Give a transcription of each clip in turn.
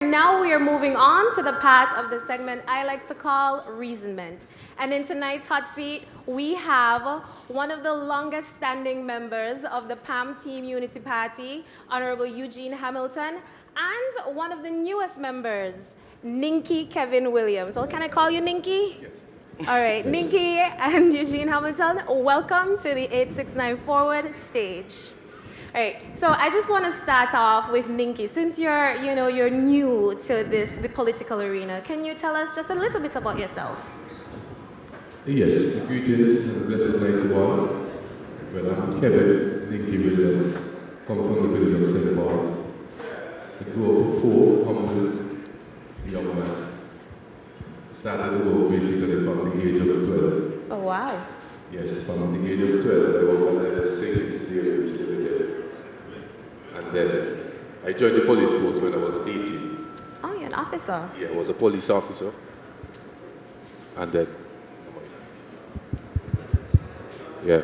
And now we are moving on to the part of the segment I like to call Reasonment. And in tonight's hot seat, we have one of the longest standing members of the PAM Team Unity Party, Honorable Eugene Hamilton, and one of the newest members, Ninky Kevin Williams. Well, can I call you Ninky? Yes. All right, Ninky and Eugene Hamilton, welcome to the 869 Forward stage. All right, so I just want to start off with Ninky. Since you're new to the political arena, can you tell us just a little bit about yourself? Yes, greetings and blessed night to all. Well, I'm Kevin Ninky Williams, come from the village of St. Paul's. I grew up poor, humble, young man. Started to work basically from the age of 12. Oh, wow. Yes, from the age of 12, I worked at the St. Stevens Limited. And then I joined the police force when I was 18. Oh, you're an officer. Yeah, I was a police officer. And then, yeah,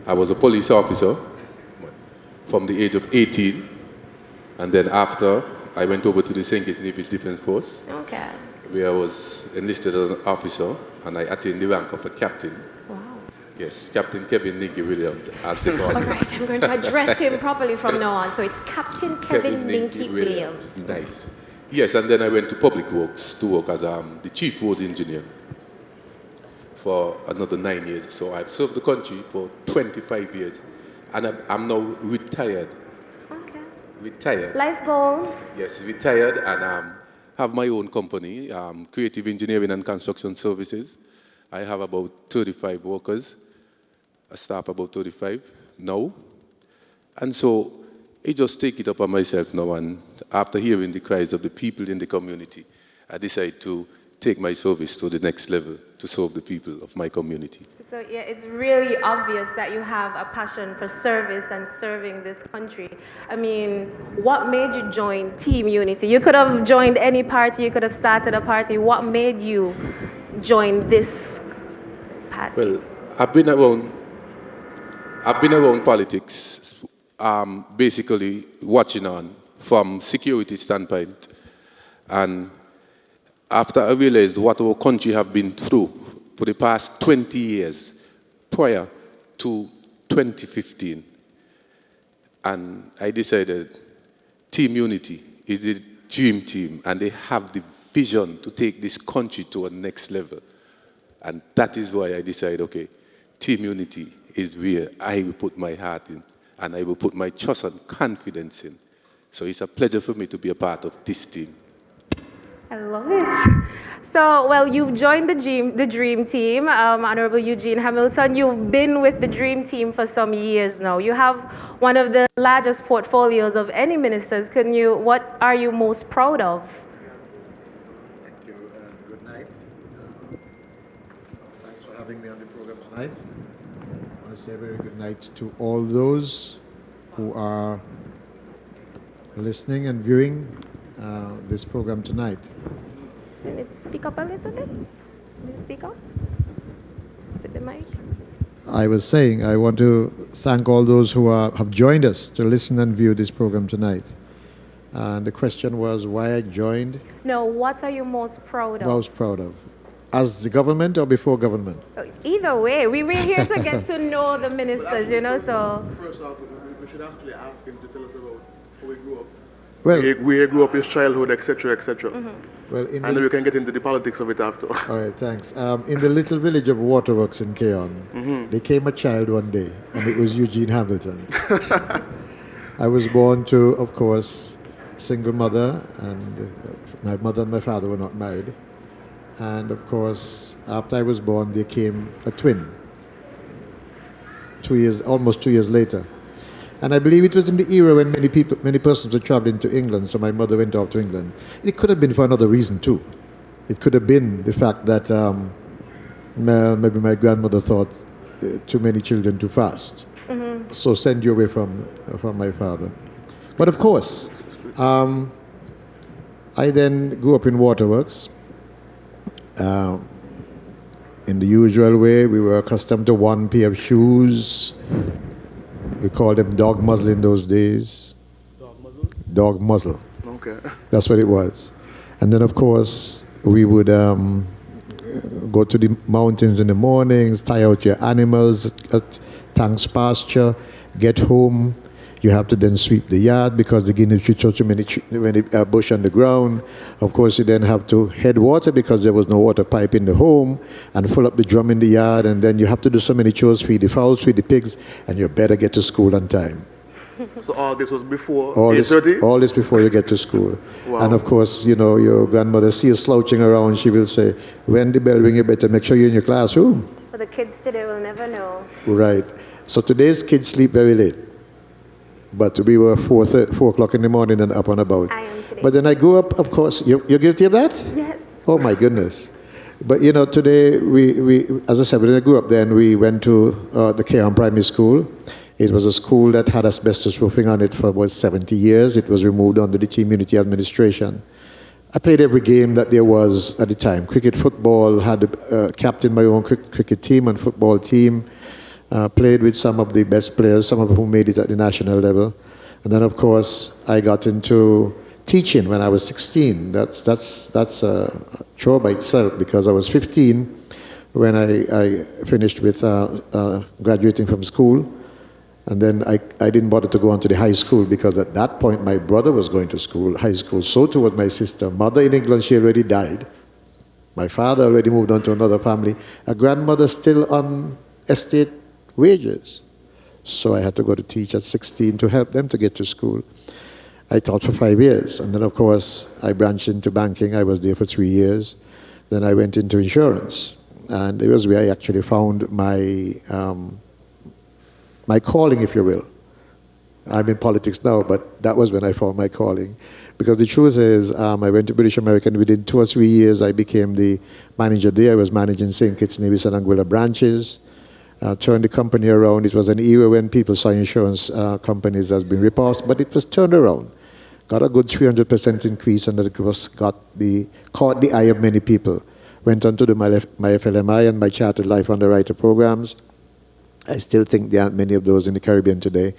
I was a police officer from the age of 18. And then after, I went over to the St. Kitts Navy Defense Force. Okay. Where I was enlisted as an officer, and I attained the rank of a captain. Wow. Yes, Captain Kevin Ninky Williams. All right, I'm going to address him properly from now on. So it's Captain Kevin Ninky Williams. Nice. Yes, and then I went to Public Works to work as the chief road engineer for another 9 years. So I've served the country for 25 years, and I'm now retired. Okay. Retired. Life goals? Yes, retired, and have my own company, Creative Engineering and Construction Services. I have about 35 workers, a staff about 35 now. And so I just take it upon myself now, and after hearing the cries of the people in the community, I decide to take my service to the next level to serve the people of my community. So yeah, it's really obvious that you have a passion for service and serving this country. I mean, what made you join Team Unity? You could have joined any party, you could have started a party. What made you join this party? Well, I've been around politics, basically watching on from security standpoint. And after I realized what our country have been through for the past 20 years prior to 2015, and I decided Team Unity is the dream team, and they have the vision to take this country to a next level. And that is why I decided, okay, Team Unity is where I will put my heart in, and I will put my trust and confidence in. So it's a pleasure for me to be a part of this team. I love it. So, well, you've joined the Dream Team, Honorable Eugene Hamilton. You've been with the Dream Team for some years now. You have one of the largest portfolios of any ministers. What are you most proud of? Thank you, and good night. Thanks for having me on the program tonight. I want to say a very good night to all those who are listening and viewing this program tonight. Can you speak up a little bit? Can you speak up? With the mic? I was saying I want to thank all those who have joined us to listen and view this program tonight. And the question was why I joined. No, what are you most proud of? What I was proud of. As the government or before government? Either way, we're here to get to know the ministers, so... First off, we should actually ask him to tell us about how we grew up. Well, we grew up, his childhood, etc., etc. Mm-hmm. Well, and then we can get into the politics of it after. All right, thanks. In the little village of Waterworks in Keon, there came a child one day, and it was Eugene Hamilton. I was born to, of course, single mother, and my mother and my father were not married. And of course, after I was born, there came a twin. Almost 2 years later. And I believe it was in the era when many persons were traveling to England, so my mother went off to England. It could have been for another reason too. It could have been the fact that maybe my grandmother thought too many children too fast, so send you away from my father. But of course, I then grew up in Waterworks. In the usual way, we were accustomed to one pair of shoes. We called them dog muzzle in those days. Dog muzzle? Dog muzzle. Okay. That's what it was. And then, of course, we would go to the mountains in the mornings, tie out your animals at Tank's pasture, get home. You have to then sweep the yard because the guinea tree too many bush on the ground. Of course, you then have to head water because there was no water pipe in the home and fill up the drum in the yard. And then you have to do so many chores, feed the fowls, feed the pigs, and you better get to school on time. So all this was before All this 8:30? all this before you get to school. Wow. And of course, you know, your grandmother sees you slouching around, she will say, when the bell ring, you better make sure you're in your classroom. For the kids today will never know. Right. So today's kids sleep very late. But we were 4 o'clock in the morning and up and about. I am today. But then I grew up, of course, you're guilty of that? Yes. Oh my goodness. But you know, today, we as I said, when I grew up then, we went to the Keon Primary School. It was a school that had asbestos roofing on it for about 70 years. It was removed under the team unity administration. I played every game that there was at the time. Cricket, football, had captained my own cricket team and football team. Played with some of the best players, some of whom made it at the national level. And then, of course, I got into teaching when I was 16. That's a chore by itself because I was 15 when I finished with graduating from school. And then I didn't bother to go on to the high school because at that point my brother was going to school, high school. So too was my sister. Mother in England, she already died. My father already moved on to another family. A grandmother still on estate wages. So I had to go to teach at 16 to help them to get to school. I taught for 5 years. And then, of course, I branched into banking. I was there for 3 years. Then I went into insurance. And it was where I actually found my calling, if you will. I'm in politics now, but that was when I found my calling. Because the truth is, I went to British American. Within 2 or 3 years, I became the manager there. I was managing St. Kitts, Nevis, and Anguilla branches. Turned the company around. It was an era when people saw insurance companies as being rip-offs, but it was turned around. Got a good 300% increase, and it was caught the eye of many people. Went on to do my FLMI and my Chartered Life Underwriter programs. I still think there aren't many of those in the Caribbean today.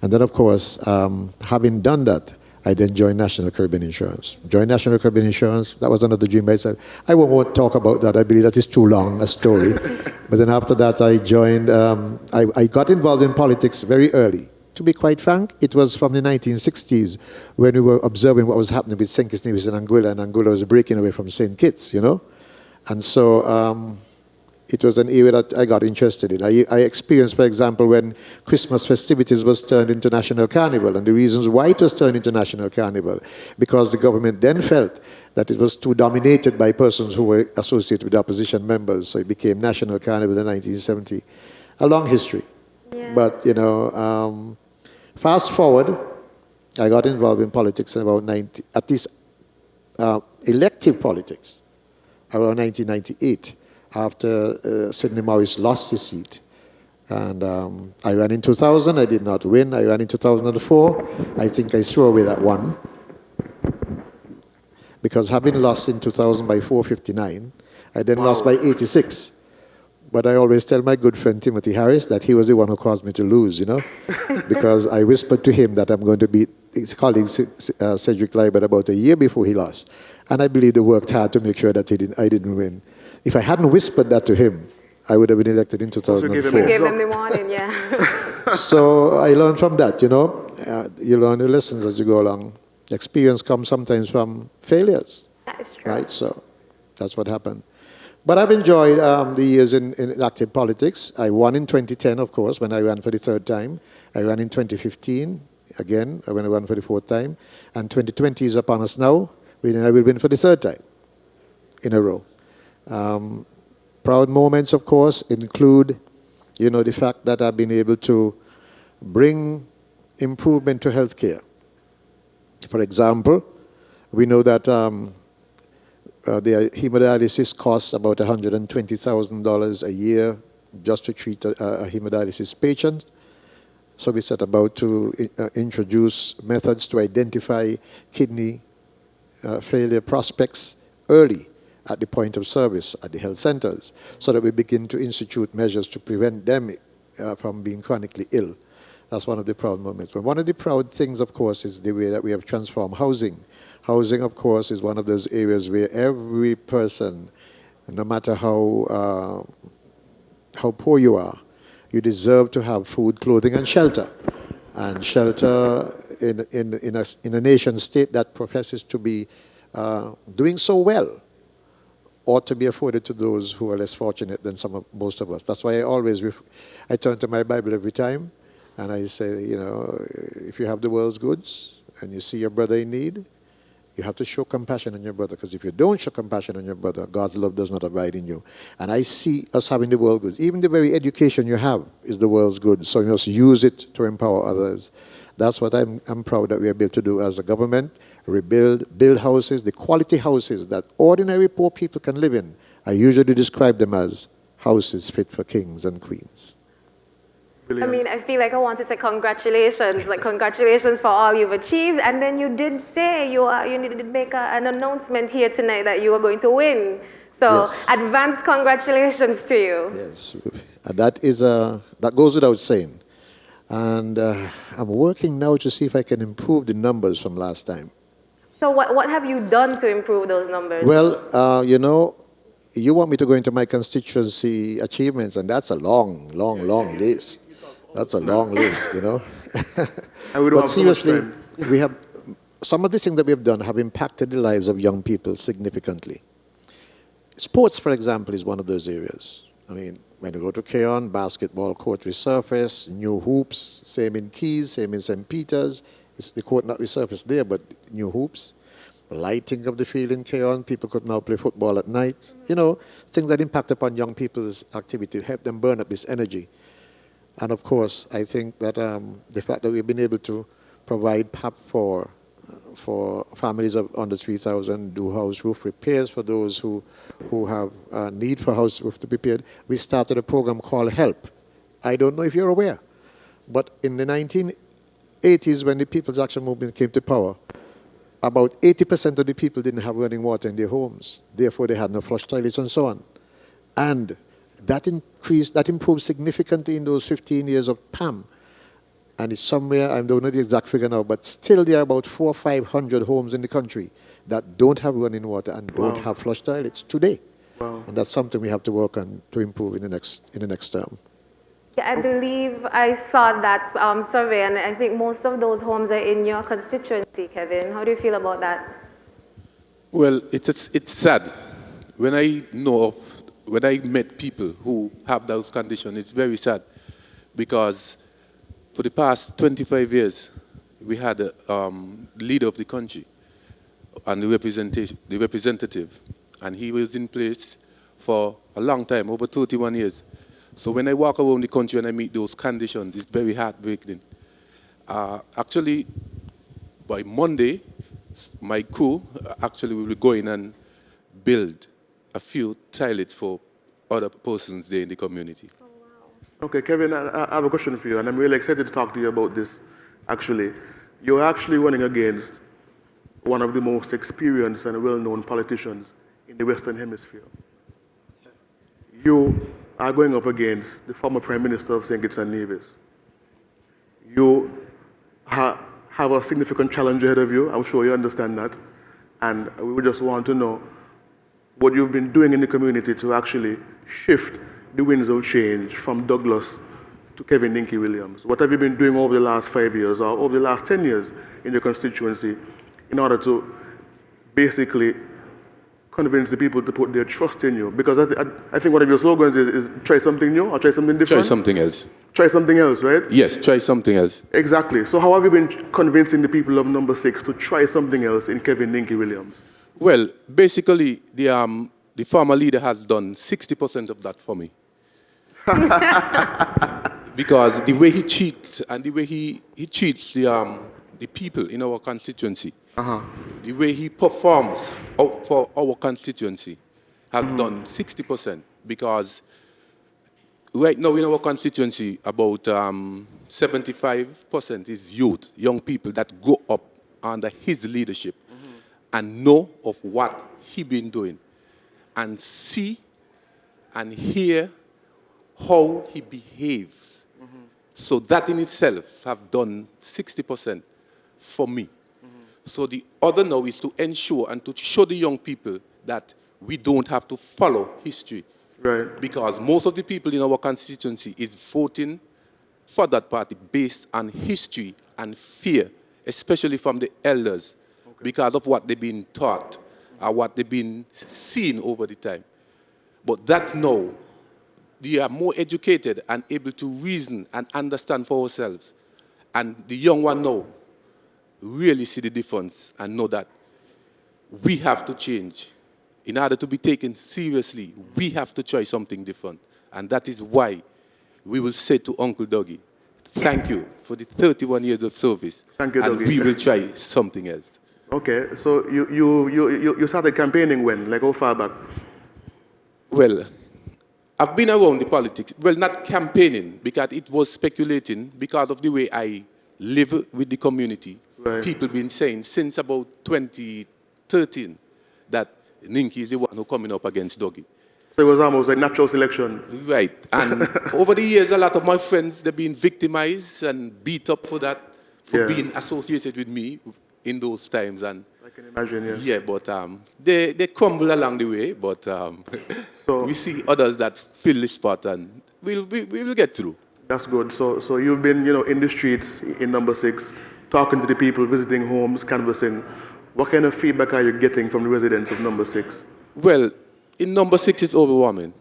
And then, of course, having done that, I then joined National Caribbean Insurance. Joined National Caribbean Insurance, that was another dream by itself. I won't talk about that. I believe that is too long a story. But then after that, I joined, I got involved in politics very early. To be quite frank, it was from the 1960s when we were observing what was happening with St. Kitts, Nevis, and Anguilla was breaking away from St. Kitts, you know? And so it was an area that I got interested in. I experienced, for example, when Christmas festivities was turned into National Carnival, and the reasons why it was turned into National Carnival, because the government then felt that it was too dominated by persons who were associated with opposition members, so it became National Carnival in 1970. A long history. Yeah. But, you know, fast forward, I got involved in politics in about at least elective politics, around 1998. After Sidney Morris lost his seat. And I ran in 2000, I did not win. I ran in 2004, I think I threw away that one. Because having lost in 2000 by 459, I then lost by 86. But I always tell my good friend Timothy Harris that he was the one who caused me to lose, you know? Because I whispered to him that I'm going to beat his colleague Cedric Liebert about a year before he lost. And I believe they worked hard to make sure that I didn't win. If I hadn't whispered that to him, I would have been elected in 2004. You gave him the warning, yeah. So I learned from that, you know. You learn the lessons as you go along. Experience comes sometimes from failures. That is true. Right, so that's what happened. But I've enjoyed the years in active politics. I won in 2010, of course, when I ran for the third time. I ran in 2015, again, when I ran for the fourth time. And 2020 is upon us now, when I will win for the third time in a row. Proud moments, of course, include, you know, the fact that I've been able to bring improvement to healthcare. For example, we know that the hemodialysis costs about $120,000 a year just to treat a hemodialysis patient. So we set about to introduce methods to identify kidney failure prospects early at the point of service at the health centers, so that we begin to institute measures to prevent them from being chronically ill. That's one of the proud moments. But one of the proud things, of course, is the way that we have transformed housing. Housing, of course, is one of those areas where every person, no matter how poor you are, you deserve to have food, clothing, and shelter. And shelter in a nation state that professes to be doing so well ought to be afforded to those who are less fortunate than most of us. That's why I turn to my Bible every time, and I say, you know, if you have the world's goods and you see your brother in need, you have to show compassion on your brother, because if you don't show compassion on your brother, God's love does not abide in you. And I see us having the world's goods. Even the very education you have is the world's goods, so you must use it to empower others. That's what I'm proud that we are able to do as a government, build houses, the quality houses that ordinary poor people can live in. I usually describe them as houses fit for kings and queens. I mean, I feel like I want to say congratulations, like congratulations for all you've achieved. And then you did say you needed to make an announcement here tonight that you were going to win. So Yes. advance congratulations to you. Yes, that goes without saying. And I'm working now to see if I can improve the numbers from last time. So what have you done to improve those numbers? Well, you know, you want me to go into my constituency achievements, and that's a long list. That's a long list, you know. And we don't But have so much seriously, time. we have some of the things that we have done have impacted the lives of young people significantly. Sports, for example, is one of those areas. I mean, when you go to Keon, basketball court resurfaced, new hoops, same in Keys, same in St. Peter's. The court not resurfaced there, but new hoops. Lighting of the field in Keon, people could now play football at night. You know, things that impact upon young people's activity, help them burn up this energy. And of course, I think that the fact that we've been able to provide PAP for families of under 3,000, do house roof repairs for those who have need for house roof to be repaired. We started a program called HELP. I don't know if you're aware, but in the 1980s, when the People's Action Movement came to power, about 80% of the people didn't have running water in their homes. Therefore, they had no flush toilets and so on. And that improved significantly in those 15 years of PAM. And it's somewhere, I don't know the exact figure now, but still there are about 400 or 500 homes in the country that don't have running water and don't have flush toilets today. Wow. And that's something we have to work on to improve in the next term. Yeah, I believe I saw that survey, and I think most of those homes are in your constituency, Kevin. How do you feel about that? Well, it's sad. When I met people who have those conditions, it's very sad, because for the past 25 years, we had a leader of the country and the representative, and he was in place for a long time, over 31 years. So when I walk around the country and I meet those conditions, it's very heartbreaking. Actually, by Monday, my crew actually will be going and build a few toilets for other persons there in the community. Okay, Kevin, I have a question for you, and I'm really excited to talk to you about this, actually. You're actually running against one of the most experienced and well-known politicians in the Western Hemisphere. You are going up against the former Prime Minister of St. Kitts and Nevis. You have a significant challenge ahead of you. I'm sure you understand that. And we would just want to know what you've been doing in the community to actually shift the winds of change from Douglas to Kevin Dinky Williams. What have you been doing over the last 5 years or over the last 10 years in your constituency in order to basically convince the people to put their trust in you? Because I think one of your slogans is try something new or try something different. Try something else. Try something else, right? Yes, try something else. Exactly. So how have you been convincing the people of number 6 to try something else in Kevin Dinky Williams? Well, basically, the former leader has done 60% of that for me. Because the way he cheats and the way he cheats the people in our constituency, the way he performs for our constituency has done 60%. Because right now in our constituency, about 75% is youth, young people that go up under his leadership and know of what he been doing and see and hear how he behaves So that in itself have done 60% for me. So the other now is to ensure and to show the young people that we don't have to follow history. Right. Because most of the people in our constituency is voting for that party based on history and fear, especially from the elders, because of what they've been taught or what they've been seen over the time. But that now, we are more educated and able to reason and understand for ourselves. And the young one now really see the difference and know that we have to change. In order to be taken seriously, we have to try something different. And that is why we will say to Uncle Dougie, thank you for the 31 years of service. Thank you, and Dougie. we will try something else. Okay, so you started campaigning when? Like how far back? Well, I've been around the politics. Well, not campaigning, because it was speculating because of the way I live with the community. Right. People been saying since about 2013 that Ninky is the one who coming up against Dougie. So it was almost like natural selection. Right. And over the years, a lot of my friends, they've been victimized and beat up for that, for being associated with me in those times. And I can imagine, yes. yeah, but they crumble along the way. But So we see others that fill the spot, and we will get through. that's good. So you've been, in the streets in number 6, talking to the people, visiting homes, canvassing. What kind of feedback are you getting from the residents of number 6? Well, in number 6, it's overwhelming.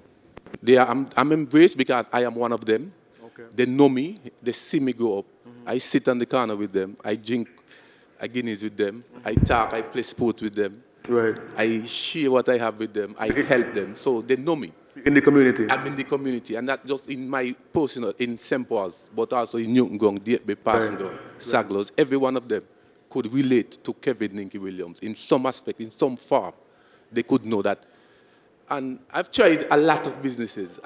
I'm embraced because I am one of them. Okay. They know me. They see me grow up. I sit on the corner with them. I drink Guinness with them. I talk. I play sports with them. Right. I share what I have with them. I help them. So they know me. In the community? I'm in the community. And not just in my personal, in St. Paul's, but also in Newton Gong, Dietbe, Passengers, Saglos. Every one of them could relate to Kevin Ninky Williams in some aspect, in some form. They could know that. And I've tried a lot of businesses,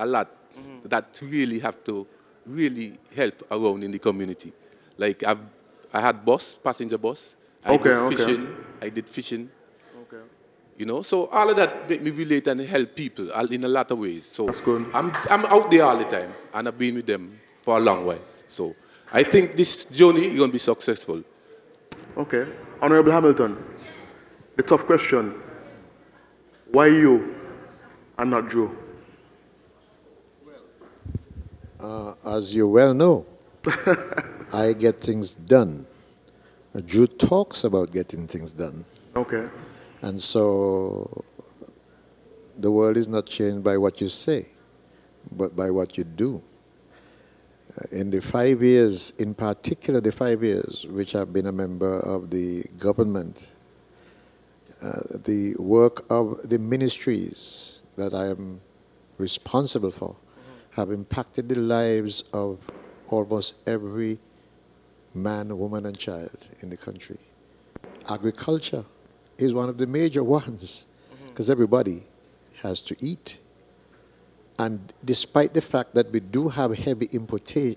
that really have to really help around in the community. Like I had passenger bus. I did fishing. Okay. So all of that make me relate and help people in a lot of ways. So That's good. I'm out there all the time, and I've been with them for a long while. So I think this journey is going to be successful. Okay. Honorable Hamilton, the tough question. Why you and not Joe? As you well know, I get things done. Drew talks about getting things done. Okay. And so the world is not changed by what you say, but by what you do. In the 5 years, in particular the 5 years which I've been a member of the government, the work of the ministries that I am responsible for have impacted the lives of almost every man, woman, and child in the country. Agriculture is one of the major ones because everybody has to eat. And despite the fact that we do have heavy importation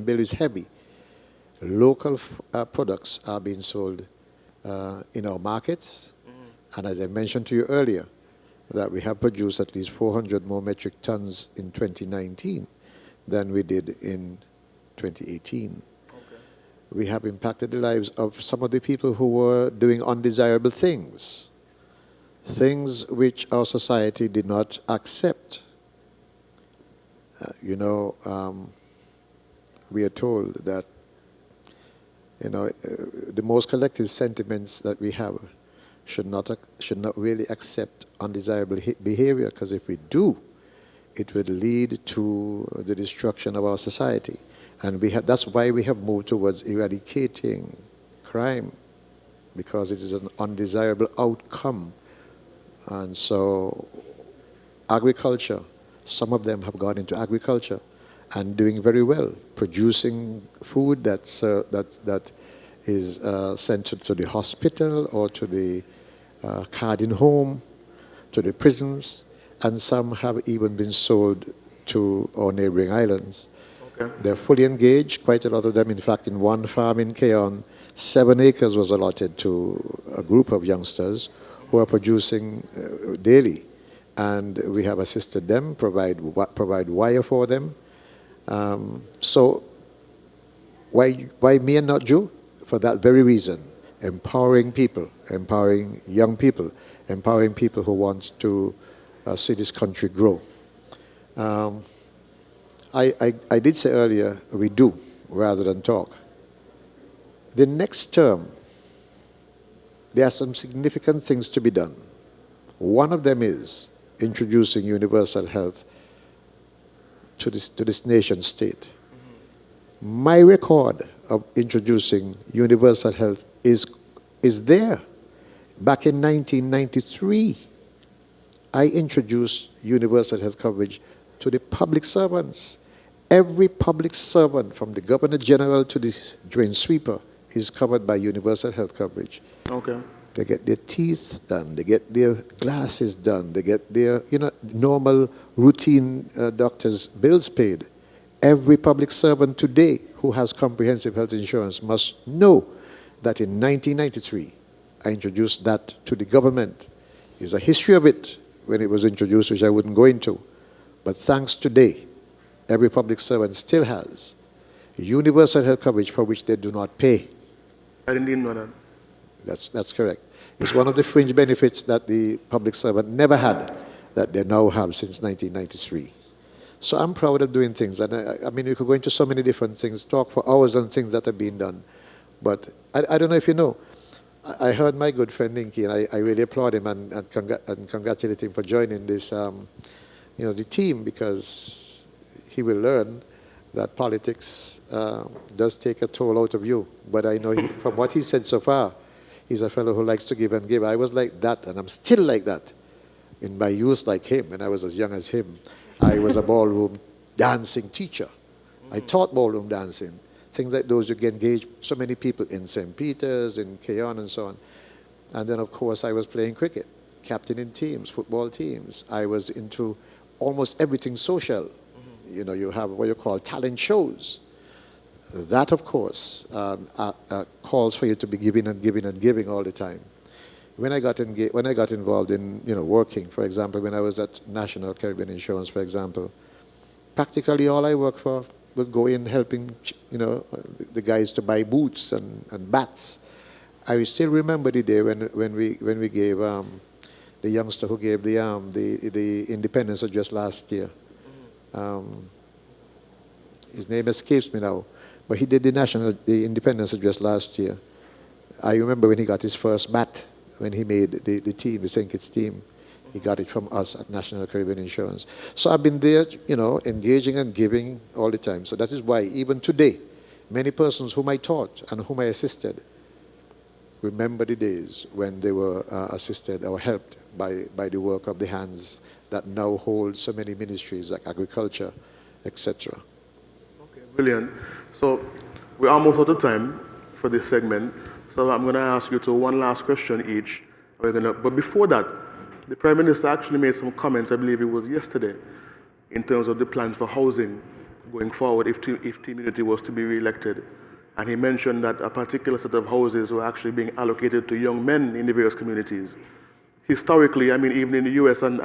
bill is heavy, local products are being sold in our markets. And as I mentioned to you earlier, that we have produced at least 400 more metric tons in 2019 than we did in 2018. Okay. We have impacted the lives of some of the people who were doing undesirable things, things which our society did not accept. We are told that, the most collective sentiments that we have should not really accept undesirable behavior, because if we do, it would lead to the destruction of our society. And that's why we have moved towards eradicating crime, because it is an undesirable outcome. And so agriculture, some of them have gone into agriculture and doing very well, producing food that is sent to the hospital or to the Cardin home, to the prisons, and some have even been sold to our neighboring islands. Okay. They're fully engaged, quite a lot of them. In fact, in one farm in Keon, 7 acres was allotted to a group of youngsters who are producing daily. And we have assisted them, provide wire for them, So why me and not you? For that very reason, empowering people, empowering young people, empowering people who want to see this country grow. I did say earlier, we do rather than talk. The next term, there are some significant things to be done. One of them is introducing universal health to this nation state. My record of introducing universal health is there. Back in 1993, I introduced universal health coverage to the public servants. Every public servant, from the Governor General to the drain sweeper, is covered by universal health coverage. Okay. They get their teeth done, they get their glasses done, they get their normal routine doctor's bills paid. Every public servant today who has comprehensive health insurance must know that in 1993, I introduced that to the government. There's a history of it when it was introduced, which I wouldn't go into. But thanks today, every public servant still has universal health coverage for which they do not pay. I didn't even know that. That's correct. It's one of the fringe benefits that the public servant never had that they now have since 1993. So I'm proud of doing things. And I mean, we could go into so many different things, talk for hours on things that are being done. But I don't know if you know, I heard my good friend Linky, and I really applaud him and congratulate him for joining this, the team, because he will learn that politics does take a toll out of you. But I know from what he said so far, he's a fellow who likes to give and give. I was like that, and I'm still like that. In my youth, like him, when I was as young as him, I was a ballroom dancing teacher. I taught ballroom dancing. Things like those, you can engage so many people in St. Peter's, in Keon, and so on. And then, of course, I was playing cricket, captaining teams, football teams. I was into almost everything social. You have what you call talent shows. That, of course, calls for you to be giving and giving and giving all the time. When I got involved in working, for example, when I was at National Caribbean Insurance, for example, practically all I worked for would go in helping the guys to buy boots and bats. I still remember the day when we gave the youngster who gave the independence address last year. His name escapes me now, but he did the independence address last year. I remember when he got his first bat, when he made the team, the St. Kitts team. He got it from us at National Caribbean Insurance. So I've been there, engaging and giving all the time. So that is why even today, many persons whom I taught and whom I assisted remember the days when they were assisted or helped by the work of the hands that now hold so many ministries like agriculture, etc. Okay, brilliant. So we're almost out of time for this segment. So I'm going to ask you one last question each. But before that, the Prime Minister actually made some comments, I believe it was yesterday, in terms of the plans for housing going forward if Team Unity was to be re-elected. And he mentioned that a particular set of houses were actually being allocated to young men in the various communities. Historically, I mean, even in the US and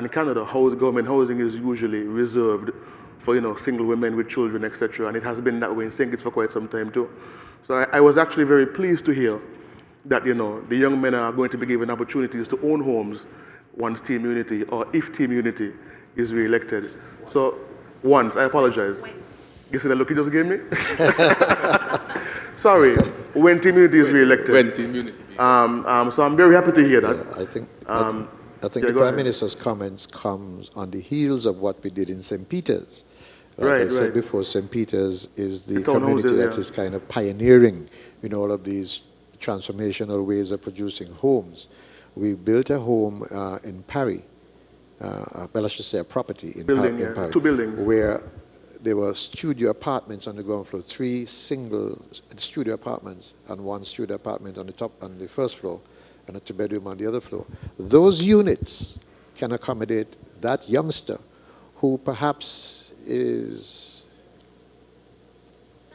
Canada, government housing is usually reserved for, single women with children, etc. And it has been that way in St. Kitts for quite some time too. So I was actually very pleased to hear that, the young men are going to be given opportunities to own homes once Team Unity, or if Team Unity is re-elected. So I apologize. Wait. You see the look you just gave me? Sorry, when Team Unity is re-elected. When Team Unity. So I'm very happy to hear that. Yeah, I think the Prime Minister's comments comes on the heels of what we did in St. Peter's. Like I said before, St. Peter's is the community that is kind of pioneering in all of these transformational ways of producing homes. We built a home in Paris, I should say a property in Paris. 2 buildings. Where there were studio apartments on the ground floor, 3 single studio apartments and 1 studio apartment on the first floor, and a 2-bedroom on the other floor. Those units can accommodate that youngster who perhaps is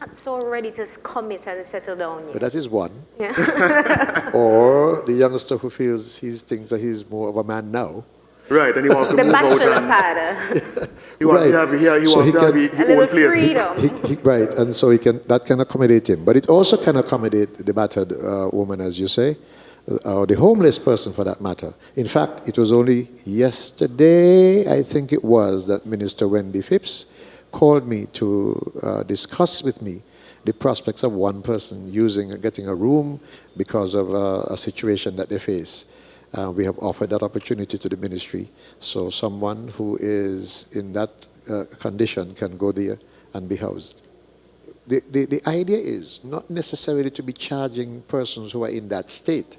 Not so ready to commit and settle down yet. but that is one. Yeah. Or the youngster who thinks that he's more of a man now, Right, and he wants to The move bachelor out. pad. He wants Right. to have, he So wants he to have can- his A own little place. freedom. Right, and so that can accommodate him. But it also can accommodate the battered woman, as you say, or the homeless person for that matter. In fact, it was only yesterday, I think it was, that Minister Wendy Phipps called me to discuss with me the prospects of one person getting a room because of a situation that they face. We have offered that opportunity to the ministry, so someone who is in that condition can go there and be housed. The idea is not necessarily to be charging persons who are in that state,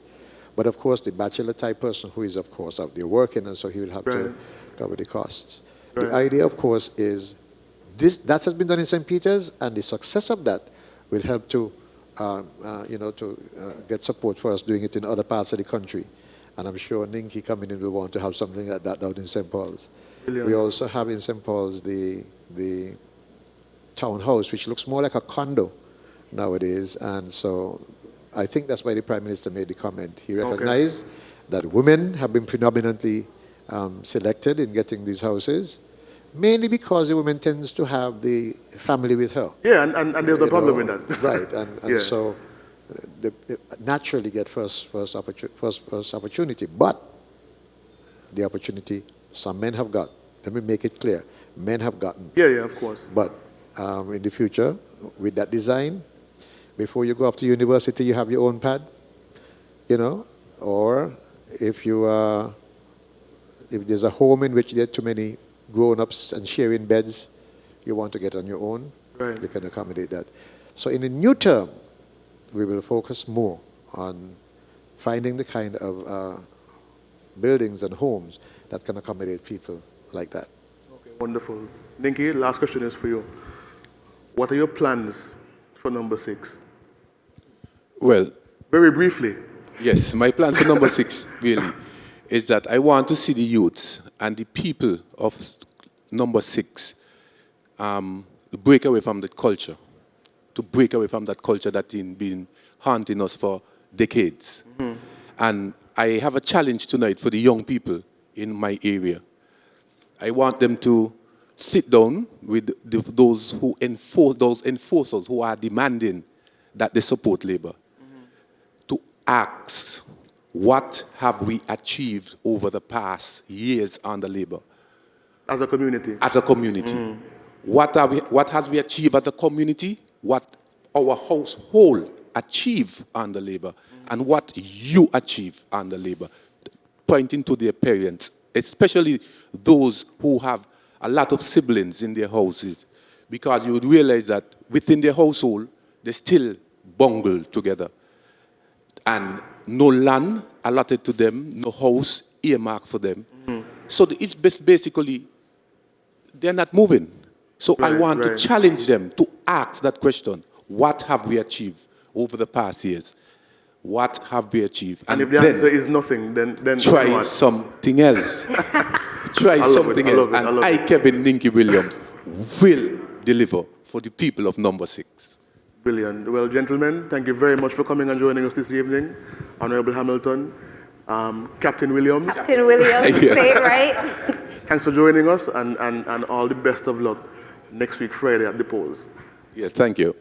but of course the bachelor type person who is of course out there working, and so he will have to cover the costs. Right. The idea of course is that has been done in St. Peter's, and the success of that will help to get support for us doing it in other parts of the country. And I'm sure Ninki coming in will want to have something like that out in St. Paul's. Brilliant. We also have in St. Paul's the townhouse, which looks more like a condo nowadays. And so I think that's why the Prime Minister made the comment. He recognized that women have been predominantly selected in getting these houses, mainly because the woman tends to have the family with her. Yeah, and there's a problem with that. Right, and so they naturally get first opportunity. But the opportunity some men have got. Let me make it clear. Men have gotten. Yeah, of course. But in the future, with that design, before you go up to university, you have your own pad, or if there's a home in which there are too many grown-ups and sharing beds, you want to get on your own, Right. you can accommodate that. So in the new term, we will focus more on finding the kind of buildings and homes that can accommodate people like that. Okay, wonderful. Ninki, last question is for you. What are your plans for number 6? Well, Very briefly. yes, my plan for number 6 really is that I want to see the youths and the people of number 6 break away from that culture, to break away from that culture that has been haunting us for decades. Mm-hmm. And I have a challenge tonight for the young people in my area. I want them to sit down with those enforcers who are demanding that they support labor, to ask, what have we achieved over the past years under labor? As a community. As a community. What has we achieved as a community? What our household achieve under labor, and what you achieve under labor, pointing to their parents, especially those who have a lot of siblings in their houses, because you would realize that within their household, they still bungle together. And no land allotted to them, no house earmarked for them. So it's basically, they're not moving. So I want to challenge them to ask that question. What have we achieved over the past years? What have we achieved? And if the answer is nothing, then try what? something else. Try something else. And I, Kevin Ninki Williams, will deliver for the people of number 6. Brilliant. Well, gentlemen, thank you very much for coming and joining us this evening. Honorable Hamilton, Captain Williams. Captain Williams, say it right. Thanks for joining us, and all the best of luck next week, Friday, at the polls. Yeah, thank you.